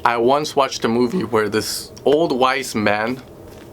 I once watched a movie where this old wise man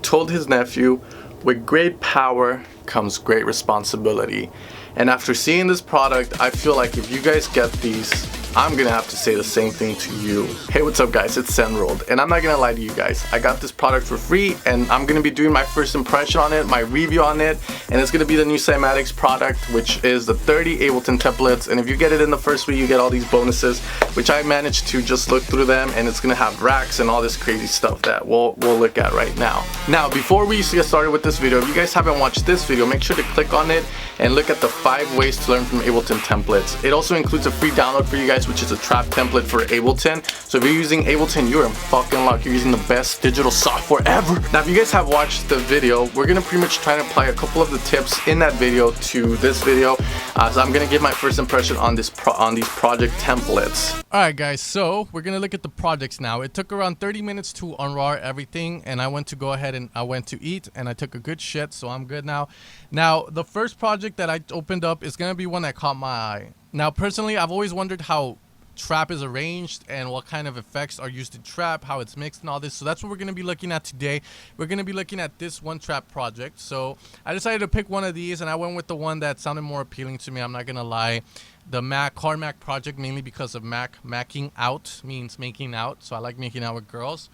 told his nephew, with great power comes great responsibility. And after seeing this product, I feel like if you guys get these, I'm gonna have to say the same thing to you. Hey, what's up guys, it's Zenrold, and I'm not gonna lie to you guys, I got this product for free and I'm gonna be doing my first impression on it, my review on it, and it's gonna be the new Cymatics product, which is the 30 Ableton templates. And if you get it in the first week, you get all these bonuses, which I managed to just look through them, and it's gonna have racks and all this crazy stuff that we'll look at right now. Now, before we get started with this video, if you guys haven't watched this video, make sure to click on it and look at the 5 ways to learn from Ableton templates. It also includes a free download for you guys, which is a trap template for Ableton. So if you're using Ableton, you're in fucking luck. You're using the best digital software ever. Now, if you guys have watched the video, we're gonna pretty much try and apply a couple of the tips in that video to this video. So I'm gonna give my first impression on these project templates. Alright guys, so we're gonna look at the projects now. It took around 30 minutes to unraw everything, and I went to go ahead and I went to eat, and I took a good shit, so I'm good now. Now, the first project that I opened up is gonna be one that caught my eye. Now, personally, I've always wondered how trap is arranged and what kind of effects are used in trap, how it's mixed and all this. So that's what we're going to be looking at today. We're going to be looking at this one trap project. So I decided to pick one of these, and I went with the one that sounded more appealing to me. I'm not going to lie. The Car Mac project, mainly because of macking out means making out. So I like making out with girls.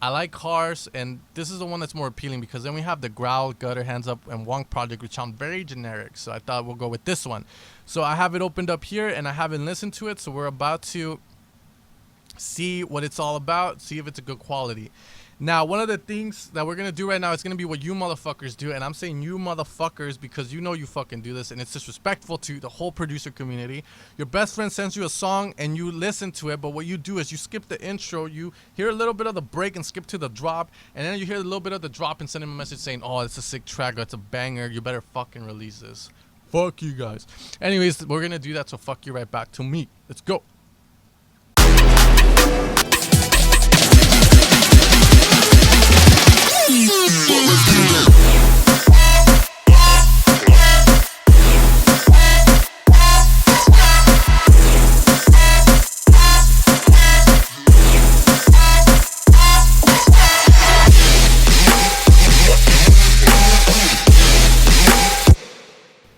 I like cars, and this is the one that's more appealing because then we have the Growl, Gutter, Hands Up, and Wonk project, which sound very generic. So I thought we'll go with this one. So I have it opened up here, and I haven't listened to it. So we're about to see what it's all about, see if it's a good quality. Now, one of the things that we're going to do right now is going to be what you motherfuckers do. And I'm saying you motherfuckers because you know you fucking do this. And it's disrespectful to the whole producer community. Your best friend sends you a song and you listen to it. But what you do is you skip the intro. You hear a little bit of the break and skip to the drop. And then you hear a little bit of the drop and send him a message saying, oh, it's a sick track. Or it's a banger. You better fucking release this. Fuck you guys. Anyways, we're going to do that. So fuck you right back to me. Let's go.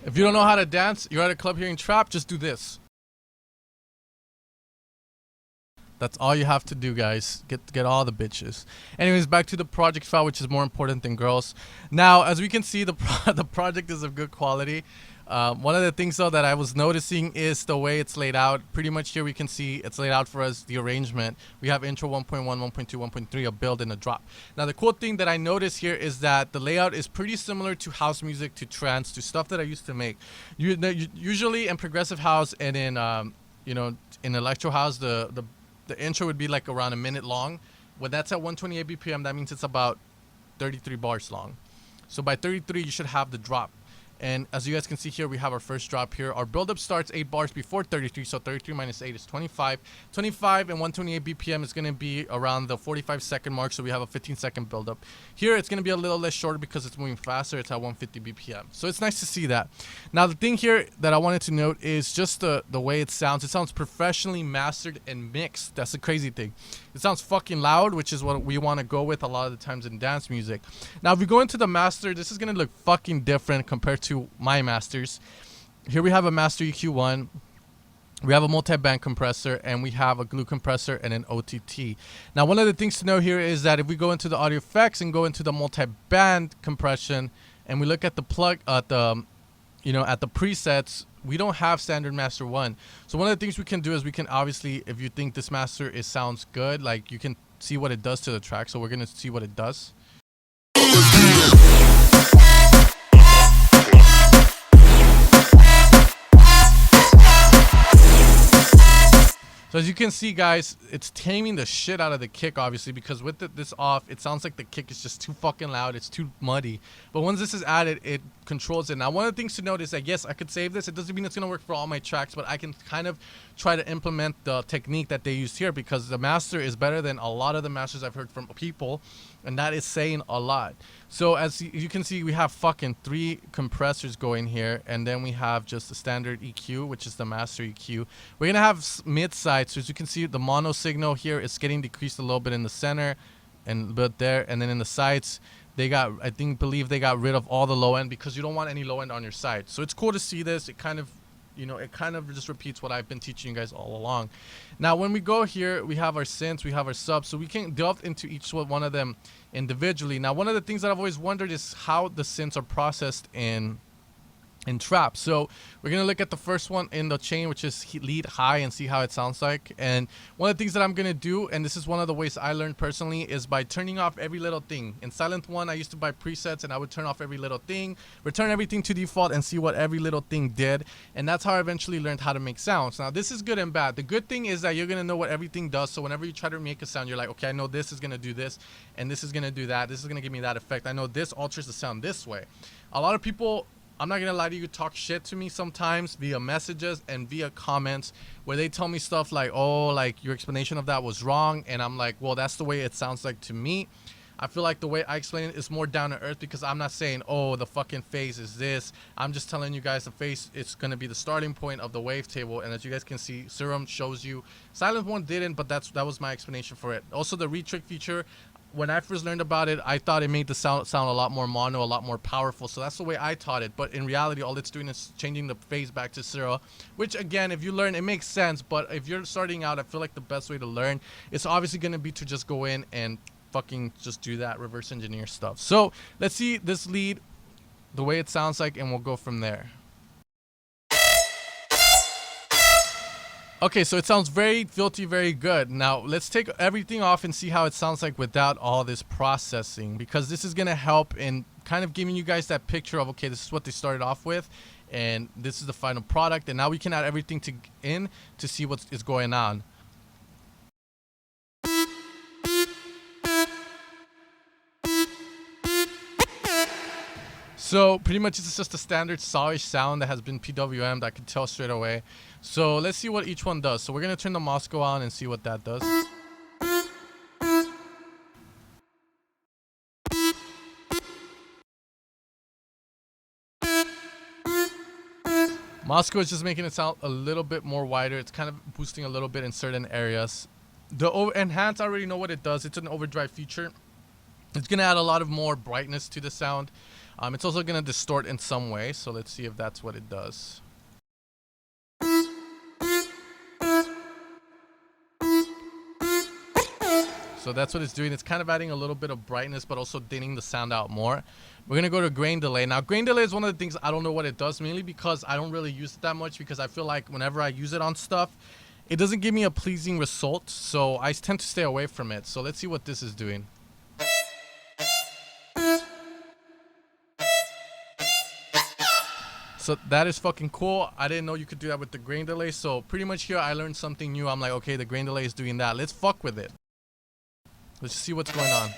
If you don't know how to dance, you're at a club hearing trap, just do this. That's all you have to do, guys. Get all the bitches. Anyways, back to the project file, which is more important than girls. Now, as we can see, the project is of good quality. One of the things, though, that I was noticing is the way it's laid out. Pretty much here we can see it's laid out for us, the arrangement. We have intro 1.1, 1.2, 1.3, a build, and a drop. Now, the cool thing that I notice here is that the layout is pretty similar to house music, to trance, to stuff that I used to make. Usually in progressive house and in, in electro house, the intro would be like around a minute long. When that's at 128 BPM, that means it's about 33 bars long. So by 33, you should have the drop. And as you guys can see here, we have our first drop here. Our buildup starts 8 bars before 33, so 33 minus 8 is 25. 25 and 128 BPM is going to be around the 45-second mark, so we have a 15-second buildup. Here, it's going to be a little less shorter because it's moving faster. It's at 150 BPM. So it's nice to see that. Now, the thing here that I wanted to note is just the way it sounds. It sounds professionally mastered and mixed. That's the crazy thing. It sounds fucking loud, which is what we want to go with a lot of the times in dance music. Now, if we go into the master, this is going to look fucking different compared to my masters. Here we have a master EQ1. We have a multi-band compressor, and we have a glue compressor and an OTT. Now, one of the things to know here is that if we go into the audio effects and go into the multi-band compression, and we look at the plug at the presets, we don't have standard master 1. So one of the things we can do is we can obviously, if you think this master sounds good, like you can see what it does to the track. So we're gonna see what it does. So as you can see, guys, it's taming the shit out of the kick, obviously, because with this off, it sounds like the kick is just too fucking loud. It's too muddy. But once this is added, it controls it. Now, one of the things to note is that yes, I could save this. It doesn't mean it's gonna work for all my tracks, but I can kind of try to implement the technique that they used here, because the master is better than a lot of the masters I've heard from people, and that is saying a lot. So as you can see, we have fucking 3 compressors going here, and then we have just the standard EQ, which is the master EQ. We're gonna have mid side, so as you can see, the mono signal here is getting decreased a little bit in the center and a bit there, and then in the sides they got, believe they got rid of all the low end, because you don't want any low end on your side. So it's cool to see this. It kind of, you know, it kind of just repeats what I've been teaching you guys all along. Now, when we go here, we have our synths, we have our subs, so we can delve into each one of them individually. Now, one of the things that I've always wondered is how the synths are processed in trap. So we're gonna look at the first one in the chain, which is lead high, and see how it sounds like. And one of the things that I'm gonna do, and this is one of the ways I learned personally, is by turning off every little thing. In Silent One, I used to buy presets, and I would turn off every little thing, return everything to default, and see what every little thing did. And that's how I eventually learned how to make sounds. Now, this is good and bad. The good thing is that you're gonna know what everything does, so whenever you try to make a sound, you're like, okay, I know this is gonna do this, and this is gonna do that, this is gonna give me that effect, I know this alters the sound this way. A lot of people, I'm not gonna lie to you, talk shit to me sometimes via messages and via comments, where they tell me stuff like, oh, like your explanation of that was wrong, and I'm like, well, that's the way it sounds like to me. I feel like the way I explain it is more down to earth, because I'm not saying, oh, the fucking phase is this. I'm just telling you guys the phase, it's gonna be the starting point of the wavetable, and as you guys can see, Serum shows you. Silent One didn't, but that was my explanation for it. Also, the retrick feature, when I first learned about it, I thought it made the sound a lot more mono, a lot more powerful. So that's the way I taught it. But in reality, all it's doing is changing the phase back to 0, which again, if you learn, it makes sense. But if you're starting out, I feel like the best way to learn is obviously going to be to just go in and fucking just do that reverse engineer stuff. So let's see this lead, the way it sounds like, and we'll go from there. Okay, so it sounds very filthy, very good. Now, let's take everything off and see how it sounds like without all this processing, because this is going to help in kind of giving you guys that picture of, okay, this is what they started off with, and this is the final product, and now we can add everything in to see what is going on. So pretty much it's just a standard sawish sound that has been PWM'd. I can tell straight away. So let's see what each one does. So we're gonna turn the Moscow on and see what that does. Moscow is just making it sound a little bit more wider. It's kind of boosting a little bit in certain areas. The enhance, I already know what it does. It's an overdrive feature. It's gonna add a lot of more brightness to the sound. It's also gonna distort in some way, so let's see if that's what it does. So that's what it's doing. It's kind of adding a little bit of brightness, but also thinning the sound out more. We're gonna go to grain delay. Now, grain delay is one of the things I don't know what it does, mainly because I don't really use it that much, because I feel like whenever I use it on stuff, it doesn't give me a pleasing result, so I tend to stay away from it. So let's see what this is doing. So that is fucking cool. I didn't know you could do that with the grain delay. So pretty much here I learned something new. I'm like, okay, the grain delay is doing that. Let's fuck with it. Let's see what's going on.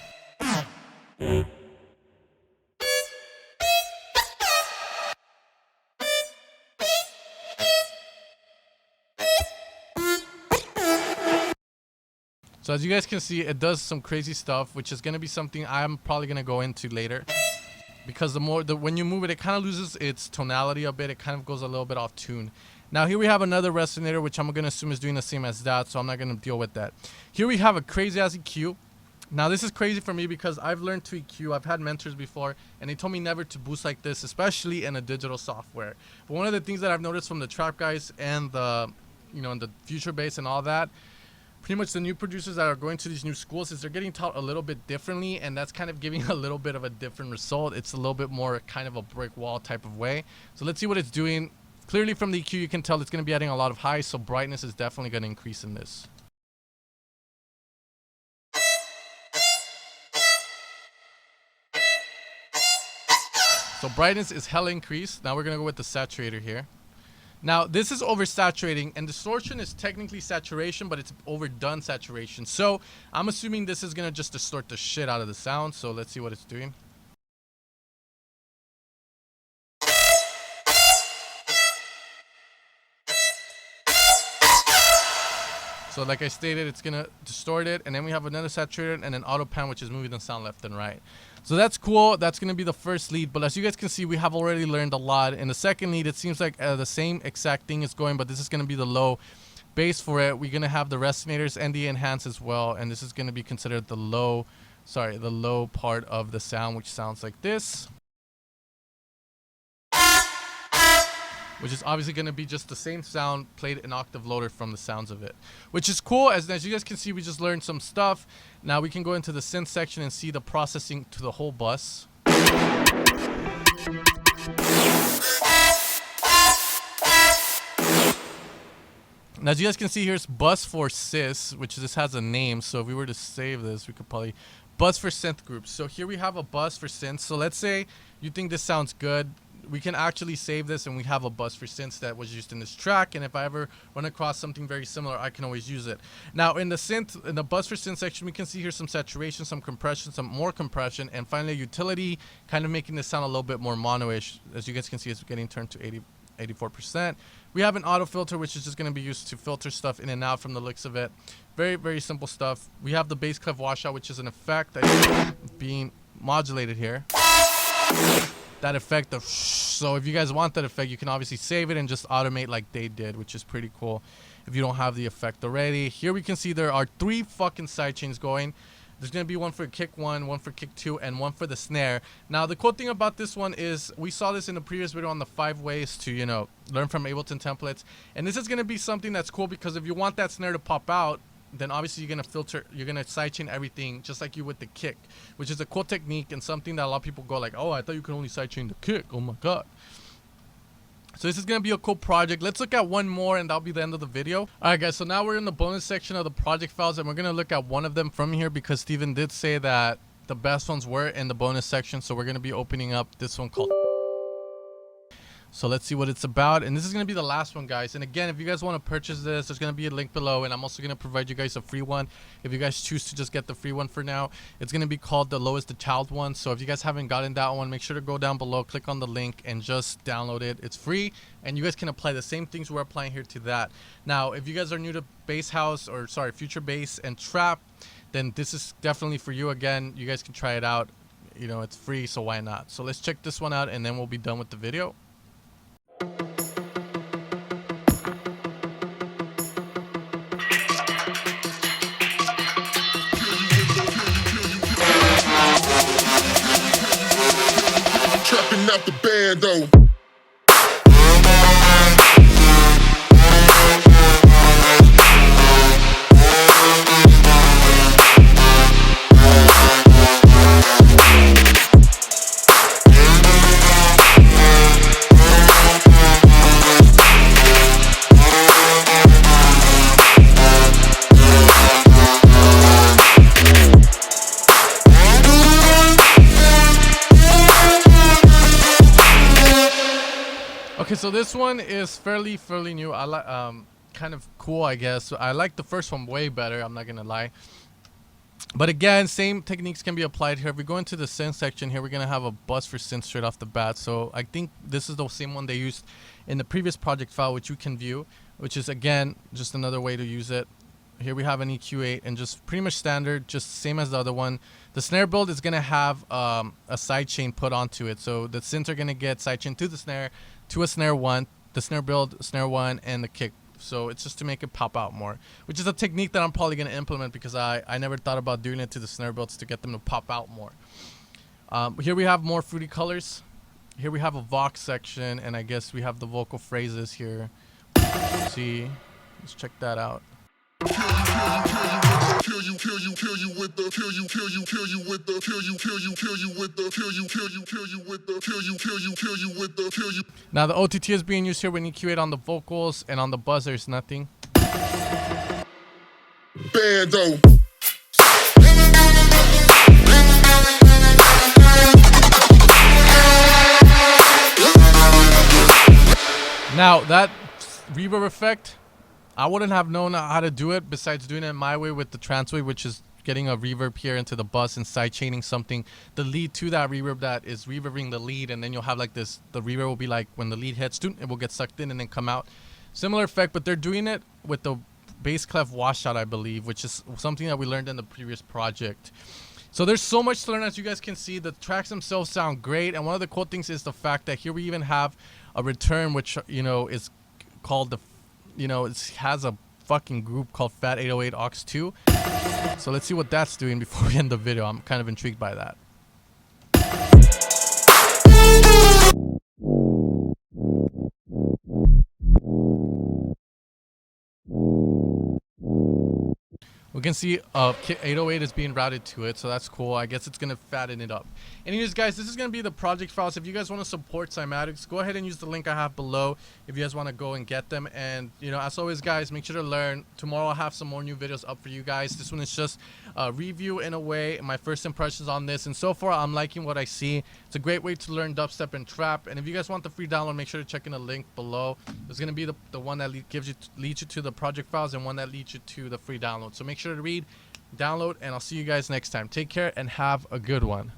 So as you guys can see, it does some crazy stuff, which is going to be something I'm probably going to go into later. Because when you move it, it kind of loses its tonality a bit. It kind of goes a little bit off tune. Now here we have another resonator, which I'm going to assume is doing the same as that, so I'm not going to deal with that. Here we have a crazy ass EQ. Now this is crazy for me because I've learned to EQ. I've had mentors before, and they told me never to boost like this, especially in a digital software. But one of the things that I've noticed from the trap guys and the, and the future bass and all that, pretty much the new producers that are going to these new schools is they're getting taught a little bit differently, and that's kind of giving a little bit of a different result. It's a little bit more kind of a brick wall type of way. So let's see what it's doing. Clearly from the EQ you can tell it's going to be adding a lot of highs, so brightness is definitely going to increase in this. So brightness is hella increased. Now we're going to go with the saturator here. Now, this is oversaturating, and distortion is technically saturation, but it's overdone saturation. So I'm assuming this is going to just distort the shit out of the sound. So let's see what it's doing. So like I stated, it's gonna distort it, and then we have another saturator and an auto pan, which is moving the sound left and right. So that's cool. That's gonna be the first lead, but as you guys can see, we have already learned a lot. In the second lead, it seems like the same exact thing is going, but this is gonna be the low bass for it. We're gonna have the resonators and the enhance as well, and this is gonna be considered the low part of the sound, which sounds like this, which is obviously going to be just the same sound played an octave lower from the sounds of it, which is cool. As you guys can see, we just learned some stuff. Now we can go into the synth section and see the processing to the whole bus. Now, as you guys can see, here's bus for sys, which this has a name. So if we were to save this, we could probably bus for synth groups. So here we have a bus for synths. So let's say you think this sounds good. We can actually save this, and we have a bus for synths that was used in this track. And if I ever run across something very similar, I can always use it. Now in the bus for synth section, we can see here some saturation, some compression, some more compression, and finally utility, kind of making this sound a little bit more mono-ish. As you guys can see, it's getting turned to 84%. We have an auto filter, which is just going to be used to filter stuff in and out from the looks of it. Very, very simple stuff. We have the bass clef washout, which is an effect that is being modulated here. That effect of so if you guys want that effect, you can obviously save it and just automate like they did, which is pretty cool if you don't have the effect already. Here we can see there are 3 fucking sidechains going. There's going to be one for kick 1, one for kick 2, and one for the snare. Now, the cool thing about this one is we saw this in the previous video on the 5 ways to, learn from Ableton templates. And this is going to be something that's cool because if you want that snare to pop out, then obviously you're going to filter, you're going to sidechain everything just like you would the kick, which is a cool technique and something that a lot of people go like, oh, I thought you could only sidechain the kick. Oh my God. So this is going to be a cool project. Let's look at one more and that'll be the end of the video. All right, guys. So now we're in the bonus section of the project files and we're going to look at one of them from here because Steven did say that the best ones were in the bonus section. So we're going to be opening up this one called... So let's see what it's about. And this is going to be the last one, guys. And again, if you guys want to purchase this, there's going to be a link below. And I'm also going to provide you guys a free one. If you guys choose to just get the free one for now, it's going to be called the Lowest the Child one. So if you guys haven't gotten that one, make sure to go down below, click on the link and just download it. It's free. And you guys can apply the same things we're applying here to that. Now, if you guys are new to bass house or sorry, future bass and trap, then this is definitely for you. Again, you guys can try it out. It's free. So why not? So let's check this one out and then we'll be done with the video. Trapping out the band though. Okay, so this one is fairly new. I like kind of cool, I guess. I like the first one way better, I'm not gonna lie. But again, same techniques can be applied here. If we go into the synth section here, we're gonna have a bus for synth straight off the bat. So I think this is the same one they used in the previous project file, which you can view, which is again just another way to use it. Here we have an EQ8 and just pretty much standard, just same as the other one. The snare build is gonna have a sidechain put onto it. So the synths are gonna get sidechain to the snare, to a snare 1, the snare build, snare 1, and the kick. So it's just to make it pop out more, which is a technique that I'm probably gonna implement because I never thought about doing it to the snare builds to get them to pop out more. Here we have more fruity colors. Here we have a Vox section, and I guess we have the vocal phrases here. Let's see, let's check that out. Now the OTT is being used here when EQ8 on the vocals, and on the buzz there's nothing. Bando. Now that reverb effect, I wouldn't have known how to do it besides doing it my way with the Transwave, which is getting a reverb here into the bus and sidechaining something, the lead to that reverb that is reverbing the lead, and then you'll have like this, the reverb will be like when the lead hits, it will get sucked in and then come out. Similar effect, but they're doing it with the bass clef washout, I believe, which is something that we learned in the previous project. So there's so much to learn. As you guys can see, the tracks themselves sound great, and one of the cool things is the fact that here we even have a return, which, you know, is called the, you know, it has a fucking group called Fat 808 Aux 2. So let's see what that's doing before we end the video. I'm kind of intrigued by that. We can see 808 is being routed to it, so that's cool. I guess it's going to fatten it up. Anyways, guys, this is going to be the project files. If you guys want to support Cymatics, go ahead and use the link I have below if you guys want to go and get them. And, you know, as always, guys, make sure to learn. Tomorrow I'll have some more new videos up for you guys. This one is just a review in a way, my first impressions on this. And so far, I'm liking what I see. It's a great way to learn dubstep and trap. And if you guys want the free download, make sure to check in the link below. There's going to be the one that leads you to the project files and one that leads you to the free download. So make sure to read, download, and I'll see you guys next time. Take care and have a good one.